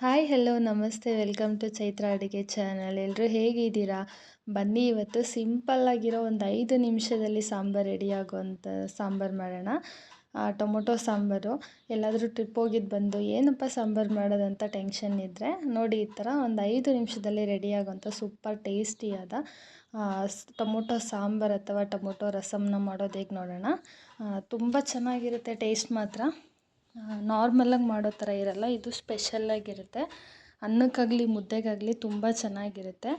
Hi hello ನಮಸ್ತೆ welcome to Chaitra ಅಡುಗೆ channel. ಎಲ್ಲರೂ ಹೇಗಿದ್ದೀರಾ? ಬನ್ನಿ ಇವತ್ತು ಸಿಂಪಲ್ಲಾಗಿರೋ ಒಂದು 5 ನಿಮಿಷದಲ್ಲಿ ಸಾಂಬಾರು ರೆಡಿ ಆಗೋವಂಥ ಸಾಂಬಾರು ಮಾಡೋಣ. ಟೊಮೊಟೊ ಸಾಂಬಾರು. ಎಲ್ಲಾದರೂ ಟ್ರಿಪ್ ಹೋಗಿದ್ದು ಬಂದು ಏನಪ್ಪ ಸಾಂಬಾರು ಮಾಡೋದಂತ ಟೆನ್ಷನ್ ಇದ್ದರೆ ನೋಡಿ, ಈ ಥರ ಒಂದು 5 ನಿಮಿಷದಲ್ಲಿ ರೆಡಿ ಆಗೋವಂಥ ಸೂಪರ್ ಟೇಸ್ಟಿಯಾದ ಟೊಮೊಟೊ ಸಾಂಬಾರು ಅಥವಾ ಟೊಮೊಟೊ ರಸಮ್ನ ಮಾಡೋದು ಹೇಗೆ ನೋಡೋಣ. ತುಂಬ ಚೆನ್ನಾಗಿರುತ್ತೆ ಟೇಸ್ಟ್ ಮಾತ್ರ. ನಾರ್ಮಲಾಗಿ ಮಾಡೋ ಥರ ಇರಲ್ಲ, ಇದು ಸ್ಪೆಷಲ್ಲಾಗಿರುತ್ತೆ. ಅನ್ನಕ್ಕಾಗಲಿ ಮುದ್ದೆಗಾಗಲಿ ತುಂಬ ಚೆನ್ನಾಗಿರುತ್ತೆ.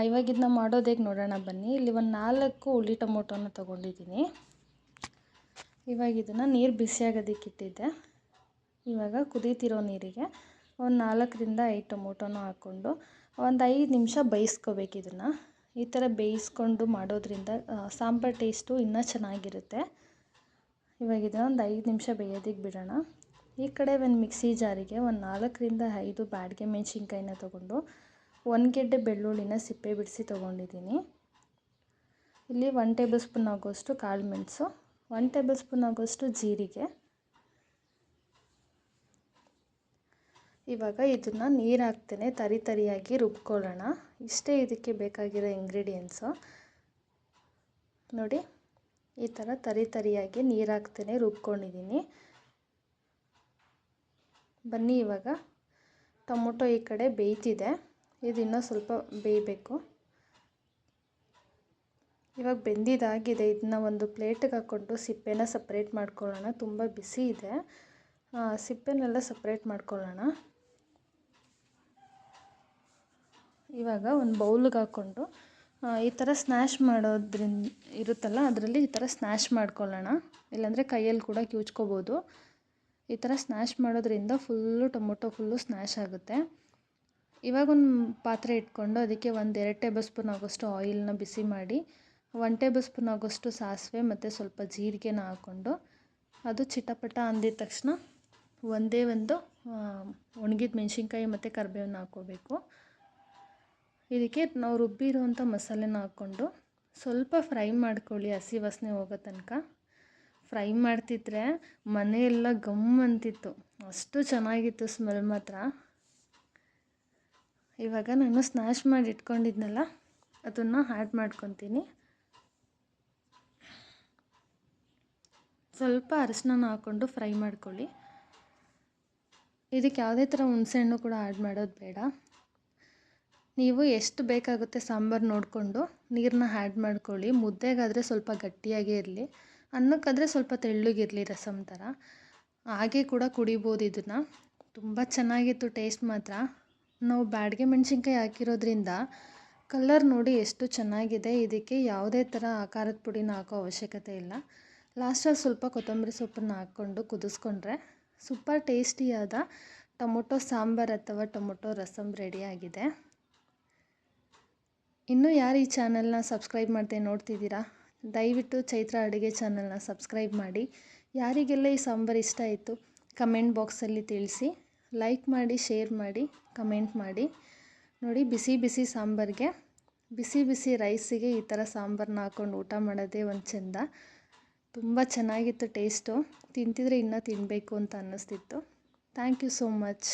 ಇವಾಗ ಇದನ್ನ ಮಾಡೋದು ಹೇಗೆ ನೋಡೋಣ ಬನ್ನಿ. ಇಲ್ಲಿ ಒಂದು 4 ಹುಳಿ ಟೊಮೊಟೊನ ತೊಗೊಂಡಿದ್ದೀನಿ. ಇವಾಗ ಇದನ್ನು ನೀರು ಬಿಸಿಯಾಗೋದಕ್ಕೆ ಇಟ್ಟಿದ್ದೆ. ಇವಾಗ ಕುದೀತಿರೋ ನೀರಿಗೆ ಒಂದು 4ರಿಂದ 5 ಟೊಮೊಟೊನ ಹಾಕ್ಕೊಂಡು ಒಂದು 5 ನಿಮಿಷ ಬೇಯಿಸ್ಕೋಬೇಕು. ಇದನ್ನು ಈ ಥರ ಬೇಯಿಸ್ಕೊಂಡು ಮಾಡೋದ್ರಿಂದ ಸಾಂಬಾರು ಟೇಸ್ಟು ಇನ್ನೂ ಚೆನ್ನಾಗಿರುತ್ತೆ. ಇವಾಗ ಇದನ್ನು ಒಂದು 5 ನಿಮಿಷ ಬೇಯೋದಕ್ಕೆ ಬಿಡೋಣ. ಈ ಕಡೆ ಒಂದು ಮಿಕ್ಸಿ ಜಾರಿಗೆ ಒಂದು 4ರಿಂದ 5 ಬ್ಯಾಡಗೆ ಮೆಣಸಿನ್ಕಾಯಿನ ತೊಗೊಂಡು 1 ಗೆಡ್ಡೆ ಬೆಳ್ಳುಳ್ಳಿನ ಸಿಪ್ಪೆ ಬಿಡಿಸಿ ತೊಗೊಂಡಿದ್ದೀನಿ. ಇಲ್ಲಿ 1 ಟೇಬಲ್ ಸ್ಪೂನ್ ಆಗೋಷ್ಟು ಕಾಳು ಮೆಣಸು, 1 ಟೇಬಲ್ ಸ್ಪೂನ್ ಆಗೋಷ್ಟು ಜೀರಿಗೆ. ಇವಾಗ ಇದನ್ನು ನೀರು ಹಾಕ್ತೇನೆ ತರಿಯಾಗಿ ರುಬ್ಕೊಳ್ಳೋಣ. ಇಷ್ಟೇ ಇದಕ್ಕೆ ಬೇಕಾಗಿರೋ ಇಂಗ್ರೀಡಿಯೆಂಟ್ಸು. ನೋಡಿ, ಈ ಥರ ತರಿಯಾಗಿ ನೀರು ಹಾಕ್ತೇನೆ ರುಬ್ಕೊಂಡಿದ್ದೀನಿ. ಬನ್ನಿ, ಇವಾಗ ಟೊಮೊಟೊ ಈ ಕಡೆ ಬೇಯ್ತಿದೆ, ಇದು ಇನ್ನೂ ಸ್ವಲ್ಪ ಬೇಯಬೇಕು. ಇವಾಗ ಬೆಂದಿದ್ದಾಗಿದೆ. ಇದನ್ನ ಒಂದು ಪ್ಲೇಟಿಗೆ ಹಾಕ್ಕೊಂಡು ಸಿಪ್ಪೆನ ಸಪ್ರೇಟ್ ಮಾಡ್ಕೊಳ್ಳೋಣ. ತುಂಬ ಬಿಸಿ ಇದೆ, ಸಿಪ್ಪೆನೆಲ್ಲ ಸಪ್ರೇಟ್ ಮಾಡ್ಕೊಳ್ಳೋಣ. ಇವಾಗ ಒಂದು ಬೌಲಿಗೆ ಹಾಕ್ಕೊಂಡು ಈ ಥರ ಸ್ನ್ಯಾಶ್ ಮಾಡೋದ್ರಿಂದ ಇರುತ್ತಲ್ಲ, ಅದರಲ್ಲಿ ಈ ಥರ ಸ್ನ್ಯಾಶ್ ಮಾಡ್ಕೊಳ್ಳೋಣ. ಇಲ್ಲಾಂದರೆ ಕೈಯಲ್ಲಿ ಕೂಡ ಕಿವುಚ್ಕೋಬೋದು. ಈ ಥರ ಸ್ನ್ಯಾಶ್ ಮಾಡೋದ್ರಿಂದ ಟೊಮೊಟೊ ಫುಲ್ಲು ಸ್ನ್ಯಾಶ್ ಆಗುತ್ತೆ. ಇವಾಗ ಒಂದು ಪಾತ್ರೆ ಇಟ್ಕೊಂಡು ಅದಕ್ಕೆ 1-2 ಟೇಬಲ್ ಸ್ಪೂನ್ ಆಗೋಷ್ಟು ಆಯಿಲ್ನ ಬಿಸಿ ಮಾಡಿ 1 ಟೇಬಲ್ ಸ್ಪೂನ್ ಆಗೋಷ್ಟು ಸಾಸಿವೆ ಮತ್ತು ಸ್ವಲ್ಪ ಜೀರಿಗೆನ ಹಾಕ್ಕೊಂಡು ಅದು ಚಿಟಪಟ ಅಂದಿದ ತಕ್ಷಣ ಒಂದೇ ಒಂದು ಒಣಗಿದ ಮೆಣಸಿನ್ಕಾಯಿ ಮತ್ತು ಕರಿಬೇವನ್ನ ಹಾಕ್ಕೋಬೇಕು. ಇದಕ್ಕೆ ನಾವು ರುಬ್ಬಿರೋವಂಥ ಮಸಾಲೆನ ಹಾಕ್ಕೊಂಡು ಸ್ವಲ್ಪ ಫ್ರೈ ಮಾಡ್ಕೊಳ್ಳಿ, ಹಸಿ ವಾಸನೆ ಹೋಗೋ ತನಕ. ಫ್ರೈ ಮಾಡ್ತಿದ್ರೆ ಮನೆಯೆಲ್ಲ ಗಮ್ ಅಂತಿತ್ತು, ಅಷ್ಟು ಚೆನ್ನಾಗಿತ್ತು ಸ್ಮೆಲ್ ಮಾತ್ರ. ಇವಾಗ ನಾನು ಸ್ನ್ಯಾಶ್ ಮಾಡಿ ಇಟ್ಕೊಂಡಿದ್ನಲ್ಲ, ಅದನ್ನು ಆ್ಯಡ್ ಮಾಡ್ಕೊತೀನಿ. ಸ್ವಲ್ಪ ಅರಿಶಿನ ಹಾಕ್ಕೊಂಡು ಫ್ರೈ ಮಾಡ್ಕೊಳ್ಳಿ. ಇದಕ್ಕೆ ಯಾವುದೇ ಥರ ಹುಣಸೆಹಣ್ಣು ಕೂಡ ಆ್ಯಡ್ ಮಾಡೋದು ಬೇಡ. ನೀವು ಎಷ್ಟು ಬೇಕಾಗುತ್ತೆ ಸಾಂಬಾರು ನೋಡಿಕೊಂಡು ನೀರನ್ನ ಆ್ಯಡ್ ಮಾಡ್ಕೊಳ್ಳಿ. ಮುದ್ದೆಗಾದರೆ ಸ್ವಲ್ಪ ಗಟ್ಟಿಯಾಗೇ ಇರಲಿ, ಅನ್ನಕ್ಕಾದರೆ ಸ್ವಲ್ಪ ತೆಳ್ಳಗಿರಲಿ, ರಸಮ್ ಥರ. ಹಾಗೆ ಕೂಡ ಕುಡಿಬೋದು ಇದನ್ನು. ತುಂಬ ಚೆನ್ನಾಗಿತ್ತು ಟೇಸ್ಟ್ ಮಾತ್ರ. ನಾವು ಬ್ಯಾಡಗೆ ಮೆಣಸಿನ್ಕಾಯಿ ಹಾಕಿರೋದ್ರಿಂದ ಕಲರ್ ನೋಡಿ ಎಷ್ಟು ಚೆನ್ನಾಗಿದೆ. ಇದಕ್ಕೆ ಯಾವುದೇ ಥರ ಖಾರದ ಪುಡಿನ ಹಾಕೋ ಅವಶ್ಯಕತೆ ಇಲ್ಲ. ಲಾಸ್ಟಲ್ಲಿ ಸ್ವಲ್ಪ ಕೊತ್ತಂಬರಿ ಸೊಪ್ಪನ್ನು ಹಾಕ್ಕೊಂಡು ಕುದಿಸ್ಕೊಂಡ್ರೆ ಸೂಪರ್ ಟೇಸ್ಟಿಯಾದ ಟೊಮೊಟೊ ಸಾಂಬಾರು ಅಥವಾ ಟೊಮೊಟೊ ರಸಮ್ ರೆಡಿಯಾಗಿದೆ. ಇನ್ನೂ ಯಾರು ಈ ಚಾನಲ್ನ ಸಬ್ಸ್ಕ್ರೈಬ್ ಮಾಡದೆ ನೋಡ್ತಿದ್ದೀರಾ, ದಯವಿಟ್ಟು ಚೈತ್ರ ಅಡುಗೆ ಚಾನಲ್ನ ಸಬ್ಸ್ಕ್ರೈಬ್ ಮಾಡಿ. ಯಾರಿಗೆಲ್ಲ ಈ ಸಾಂಬಾರು ಇಷ್ಟ ಆಯಿತು ಕಮೆಂಟ್ ಬಾಕ್ಸಲ್ಲಿ ತಿಳಿಸಿ. ಲೈಕ್ ಮಾಡಿ, ಶೇರ್ ಮಾಡಿ, ಕಮೆಂಟ್ ಮಾಡಿ. ನೋಡಿ, ಬಿಸಿ ಬಿಸಿ ಸಾಂಬಾರಿಗೆ, ಬಿಸಿ ಬಿಸಿ ರೈಸಿಗೆ ಈ ಥರ ಸಾಂಬಾರನ್ನ ಹಾಕ್ಕೊಂಡು ಊಟ ಮಾಡೋದೇ ಒಂದು ಚೆಂದ. ತುಂಬ ಚೆನ್ನಾಗಿತ್ತು ಟೇಸ್ಟು. ತಿಂತಿದ್ರೆ ಇನ್ನೂ ತಿನ್ನಬೇಕು ಅಂತ ಅನ್ನಿಸ್ತಿತ್ತು. Thank you so much.